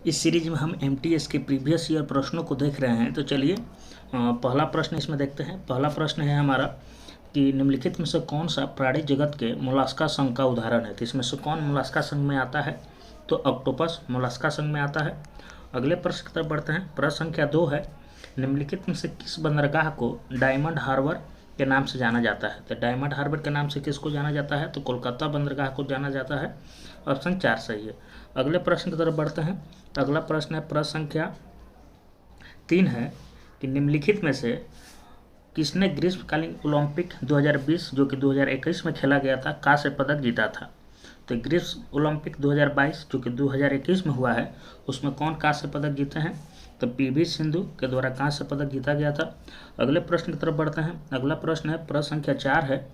इस सीरीज में हम एमटीएस के प्रीवियस ईयर प्रश्नों को देख रहे हैं। तो चलिए पहला प्रश्न इसमें देखते हैं। पहला प्रश्न है हमारा कि निम्नलिखित में से कौन सा प्राणी जगत के मोलास्का संघ का उदाहरण है। तो इसमें से कौन मोलास्का संघ में आता है? तो ऑक्टोपस मोलास्का संघ में आता है। अगले प्रश्न की तरफ बढ़ते हैं। प्रश्न संख्या 2 है, निम्नलिखित में से किस बंदरगाह को डायमंड हार्बर के नाम से जाना जाता है? तो डायमंड हार्बर के नाम से किसको जाना जाता है? तो कोलकाता बंदरगाह को जाना जाता है। ऑप्शन 4 सही है। अगले प्रश्न की तरफ बढ़ते हैं। अगला प्रश्न है प्रश्न संख्या 3 है कि निम्नलिखित में से किसने ग्रीष्मकालीन ओलंपिक 2020 जो कि 2021 में खेला गया था कांस्य पदक जीता था? तो ग्रीष्म ओलंपिक 2022 जो कि 2021 में हुआ है उसमें कौन कांस्य पदक जीते हैं? तो पीवी सिंधु के द्वारा कांस्य पदक जीता गया था। अगले प्रश्न की तरफ बढ़ते हैं। अगला प्रश्न है प्रश्न संख्या 4 है,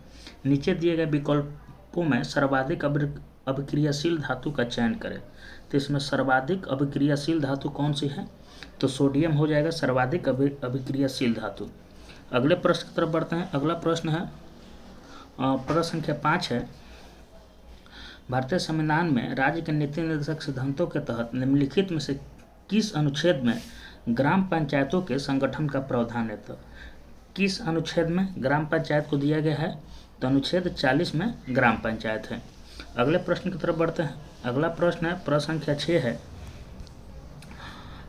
नीचे दिए गए विकल्पों में सर्वाधिक अभिक्रियाशील धातु का चयन करें। तो इसमें सर्वाधिक अभिक्रियाशील धातु कौन सी है? तो सोडियम हो जाएगा सर्वाधिक अभिक्रियाशील धातु। अगले प्रश्न की तरफ बढ़ते हैं। अगला प्रश्न है प्रश्न संख्या 5 है, भारतीय संविधान में राज्य के नीति निर्देशक सिद्धांतों के तहत निम्नलिखित में से किस अनुच्छेद में ग्राम पंचायतों के संगठन का प्रावधान है? तो किस अनुच्छेद में ग्राम पंचायत को दिया गया है? तो अनुच्छेद 40 में ग्राम पंचायत है। अगले प्रश्न की तरफ बढ़ते हैं। अगला प्रश्न है प्रश्न संख्या 6 है,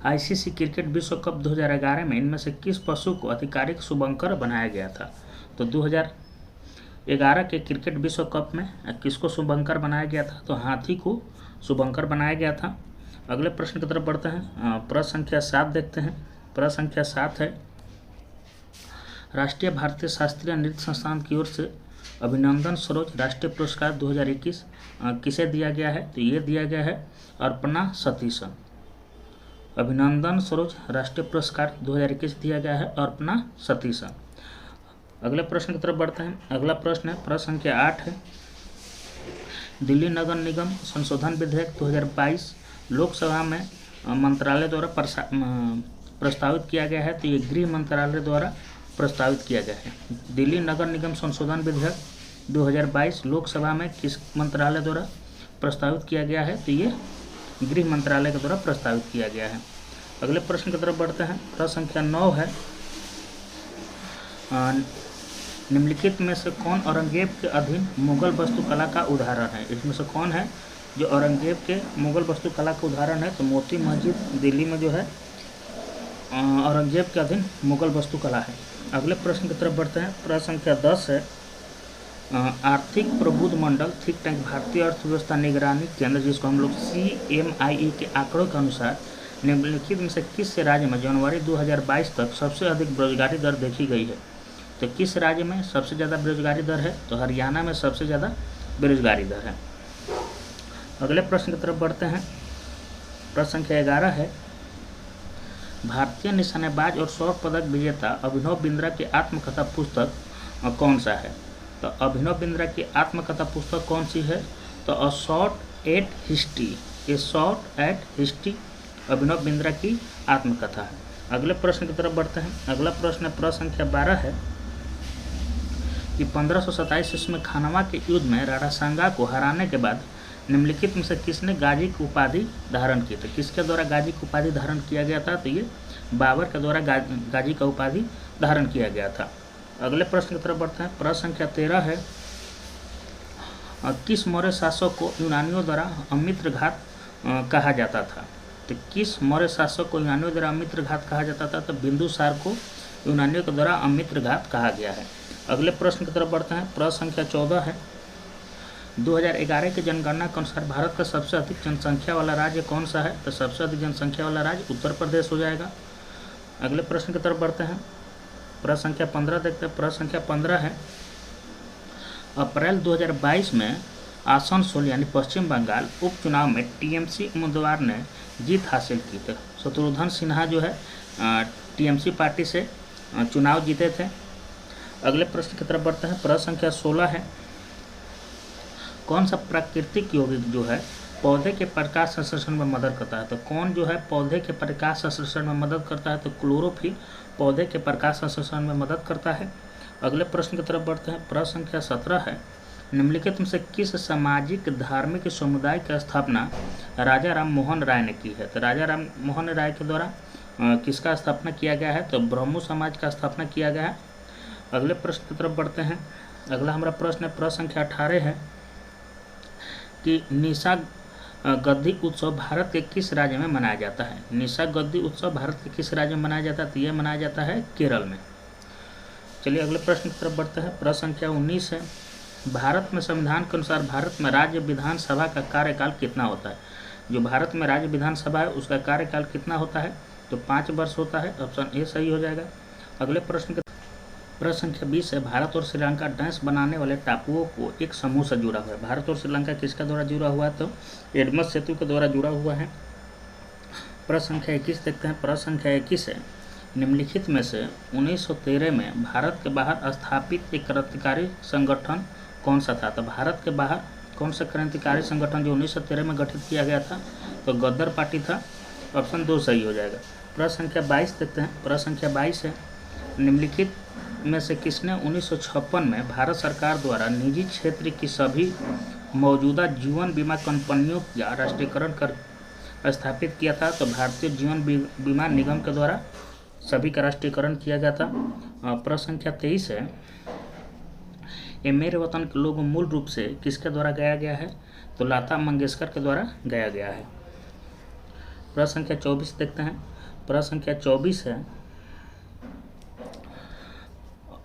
आईसीसी क्रिकेट विश्व कप 2011 में इनमें से किस पशु को आधिकारिक शुभंकर बनाया गया था? तो 2011 के क्रिकेट विश्व कप में किसको शुभंकर बनाया गया था? तो हाथी को शुभंकर बनाया गया था। अगले प्रश्न की तरफ बढ़ते हैं। प्रश्न संख्या 7 देखते हैं। प्रश्न संख्या 7 है, राष्ट्रीय भारतीय शास्त्रीय नृत्य संस्थान की ओर से अभिनंदन सरोज राष्ट्रीय पुरस्कार 2021 किसे दिया गया है? तो ये दिया गया है अर्पणा सतीशन। अभिनंदन सरोज राष्ट्रीय पुरस्कार 2021 दिया गया है अर्पणा सतीशन। अगले प्रश्न की तरफ बढ़ते हैं। अगला प्रश्न है प्रश्न संख्या 8 है, दिल्ली नगर निगम संशोधन विधेयक 2022 लोकसभा में मंत्रालय द्वारा प्रस्तावित किया गया है। तो ये गृह मंत्रालय द्वारा प्रस्तावित किया गया है। दिल्ली नगर निगम संशोधन विधेयक 2022 लोकसभा में किस मंत्रालय द्वारा प्रस्तावित किया गया है? तो ये गृह मंत्रालय के द्वारा प्रस्तावित किया गया है। अगले प्रश्न की तरफ बढ़ते हैं। प्रश्न संख्या 9 है, निम्नलिखित में से कौन औरंगजेब के अधीन मुगल वास्तुकला का उदाहरण है? इसमें से कौन है जो औरंगजेब के मुगल वास्तुकला का उदाहरण है? तो मोती मस्जिद दिल्ली में जो है औरंगजेब के अधीन मुगल वास्तुकला है। अगले प्रश्न की तरफ बढ़ते हैं। प्रश्न संख्या 10 है, आर्थिक प्रबुद्ध मंडल थिंक टैंक भारतीय अर्थव्यवस्था निगरानी केंद्र जिसको हम लोग CMIE के आंकड़ों के अनुसार निम्नलिखित में से किस राज्य में जनवरी 2022 तक सबसे अधिक बेरोजगारी दर देखी गई है? तो किस राज्य में सबसे ज़्यादा बेरोजगारी दर है? तो हरियाणा में सबसे ज़्यादा बेरोजगारी दर है। अगले प्रश्न की तरफ बढ़ते हैं। प्रश्न संख्या 11 है, भारतीय निशानेबाज और स्वर्ण पदक विजेता अभिनव बिंद्रा की आत्मकथा पुस्तक कौन सा है? तो अभिनव बिंद्रा की आत्मकथा पुस्तक कौन सी है? तो a shot at history, a shot at history Abhinav Bindra की आत्मकथा है। अगले प्रश्न की तरफ बढ़ते हैं। अगला प्रश्न है प्रश्न संख्या 12 है कि 1527 ईस्वी में खानवा के युद्ध में राणा सांगा को हराने के बाद निम्नलिखित में से किसने गाजी की उपाधि धारण की? तो किसके द्वारा गाजी की उपाधि धारण किया गया था? तो ये बाबर के द्वारा गाजी का उपाधि धारण किया गया था। अगले प्रश्न की तरफ बढ़ते हैं। प्रश्न संख्या 13 है, किस मौर्य शासक को यूनानियों द्वारा अमित्रघात कहा जाता था? तो किस मौर्य शासक को यूनानियों द्वारा अमित्रघात कहा जाता था? तो बिंदुसार को यूनानियों के द्वारा अमित्रघात कहा गया है। अगले प्रश्न की तरफ बढ़ते हैं। प्रश्न संख्या 14 है, 2011 की जनगणना के अनुसार भारत का सबसे अधिक जनसंख्या वाला राज्य कौन सा है? तो सबसे अधिक जनसंख्या वाला राज्य उत्तर प्रदेश हो जाएगा। अगले प्रश्न की तरफ बढ़ते हैं। प्रश्न संख्या 15 देखते हैं। प्रश्न संख्या 15 है, अप्रैल 2022 में आसनसोल यानी पश्चिम बंगाल उपचुनाव में TMC उम्मीदवार ने जीत हासिल की। तो शत्रुघ्न सिन्हा जो है TMC पार्टी से चुनाव जीते थे। अगले प्रश्न की तरफ बढ़ते हैं। प्रश्न संख्या 16 है, कौन सा प्राकृतिक यौगिक जो है पौधे के प्रकाश संश्लेषण में मदद करता है? तो कौन जो है पौधे के प्रकाश संश्लेषण में मदद करता है? तो क्लोरोफिल पौधे के प्रकाश संश्लेषण में मदद करता है। अगले प्रश्न की तरफ बढ़ते हैं। प्रश्न संख्या 17 है, निम्नलिखित में से किस सामाजिक धार्मिक समुदाय की स्थापना राजा राम मोहन राय ने की है? तो राजा राम मोहन राय के द्वारा किसका स्थापना किया गया है? तो ब्रह्मो समाज का स्थापना किया गया है। अगले प्रश्न की तरफ बढ़ते हैं। अगला हमारा प्रश्न है, प्रश्न संख्या 18 है कि निशा गद्दी उत्सव भारत के किस राज्य में मनाया जाता है? निशा गद्दी उत्सव भारत के किस राज्य में मनाया जाता है? तो यह मनाया जाता है केरल में। चलिए अगले प्रश्न की तरफ बढ़ते हैं। प्रश्न संख्या 19 है, भारत में संविधान के अनुसार भारत में राज्य विधानसभा का कार्यकाल कितना होता है? जो भारत में राज्य विधानसभा है उसका कार्यकाल कितना होता है? तो 5 वर्ष होता है। ऑप्शन ए सही हो जाएगा। अगले प्रश्न संख्या 20 है, भारत और श्रीलंका डांस बनाने वाले टापुओं को एक समूह से जुड़ा हुआ है। भारत और श्रीलंका किसका द्वारा जुड़ा हुआ है? तो एडमस सेतु के द्वारा जुड़ा हुआ है। प्रश्न संख्या 21 देखते हैं। प्रश्न संख्या 21 है, निम्नलिखित में से 1913 में भारत के बाहर स्थापित एक क्रांतिकारी संगठन कौन सा था? तो भारत के बाहर कौन सा क्रांतिकारी संगठन जो 1913 में गठित किया गया था? तो गदर पार्टी था। ऑप्शन 2 सही हो जाएगा। प्रश्न संख्या 22 देखते हैं। प्रश्न संख्या 22 है, निम्नलिखित में से किसने 1956 में भारत सरकार द्वारा निजी क्षेत्र की सभी मौजूदा जीवन बीमा कंपनियों का राष्ट्रीयकरण कर स्थापित किया था? तो भारतीय जीवन बीमा निगम के द्वारा सभी का राष्ट्रीयकरण किया गया था। प्रश्न संख्या 23 है, ये मेरे वतन के लोग मूल रूप से किसके द्वारा गाया गया है? तो लता मंगेशकर के द्वारा गाया गया है। प्रश्न संख्या 24 देखते हैं। प्रश्न संख्या 24 है,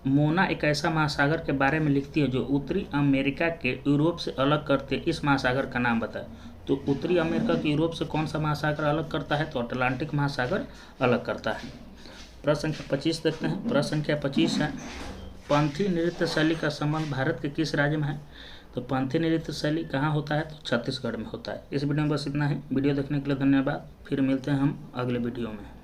मोना एक ऐसा महासागर के बारे में लिखती है जो उत्तरी अमेरिका के यूरोप से अलग करते, इस महासागर का नाम बताए। तो उत्तरी अमेरिका के यूरोप से कौन सा महासागर अलग करता है? तो अटलांटिक महासागर अलग करता है। प्रश्न संख्या 25 देखते हैं। प्रश्न संख्या 25 है, पंथी नृत्य शैली का संबंध भारत के किस राज्य में है? तो पंथी नृत्य शैली कहाँ होता है? तो छत्तीसगढ़ में होता है। इस वीडियो में बस इतना ही। वीडियो देखने के लिए धन्यवाद। फिर मिलते हैं हम अगले वीडियो में।